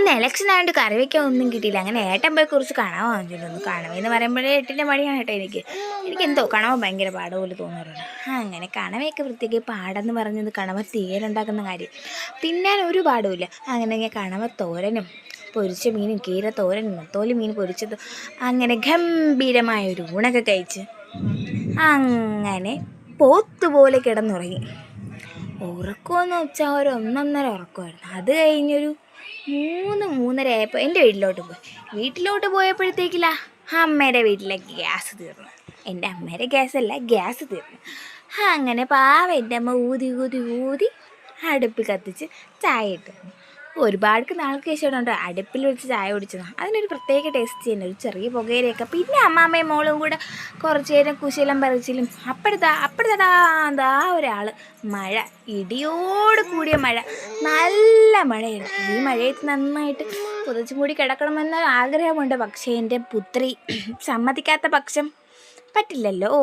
ഇന്ന് ഇലക്ഷൻ ആയതുകൊണ്ട് കറി വയ്ക്കാൻ ഒന്നും കിട്ടിയില്ല. അങ്ങനെ ഏട്ടൻ പോയി കുറച്ച് കണവ വാങ്ങിച്ചിട്ടൊന്നു. കണവെന്ന് പറയുമ്പോഴേ 8ൻ്റെ മടിയാണ് കേട്ടോ എനിക്കെന്തോ കണവ ഭയങ്കര പാട് പോലെ തോന്നാറുണ്ട്. അങ്ങനെ കണവയൊക്കെ വൃത്തിയാക്കി പാടെന്ന് പറഞ്ഞത് കണവ തീയലുണ്ടാക്കുന്ന കാര്യം തിന്നാൻ ഒരു പാടുമില്ല. അങ്ങനെ കണവ തോരനും പൊരിച്ച മീനും കീര തോരനും നെത്തോലി മീൻ പൊരിച്ചതും അങ്ങനെ ഗംഭീരമായൊരു ഊണൊക്കെ കഴിച്ച് അങ്ങനെ പോത്തുപോലെ കിടന്നുറങ്ങി. ഉറക്കമെന്ന് വെച്ചാൽ ഒരു 1.5 ഉറക്കമായിരുന്നു. അത് കഴിഞ്ഞൊരു 3-3:30 ആയപ്പോൾ എൻ്റെ വീട്ടിലോട്ട് പോയപ്പോഴത്തേക്കില്ല അമ്മയുടെ വീട്ടിലെ ഗ്യാസ് തീർന്നു. എൻ്റെ അമ്മയുടെ ഗ്യാസല്ല, ഗ്യാസ് തീർന്നു. അങ്ങനെ പാവം എൻ്റെ അമ്മ ഊതി ഊതി ഊതി അടുപ്പിൽ കത്തിച്ച് ചായ ഇട്ടു. ഒരുപാട് നാൾക്ക് ശേഷമുണ്ട് അടുപ്പിൽ വെച്ച് ചായ കുടിച്ചതാണ്. അതിനൊരു പ്രത്യേക ടേസ്റ്റ് തന്നെ, ഒരു ചെറിയ പുകയിലൊക്കെ. പിന്നെ അമ്മാമ്മയും മോളും കൂടെ കുറച്ച് നേരം കുശലം പറിച്ചിലും അപ്പോഴത്തേതാ ഒരാൾ മഴ, ഇടിയോട് കൂടിയ മഴ, നല്ല മഴയായിരുന്നു. ഈ മഴയത്ത് നന്നായിട്ട് പുതച്ചു മൂടി കിടക്കണമെന്ന ആഗ്രഹമുണ്ട്. പക്ഷേ എൻ്റെ പുത്രി സമ്മതിക്കാത്ത പക്ഷം പറ്റില്ലല്ലോ.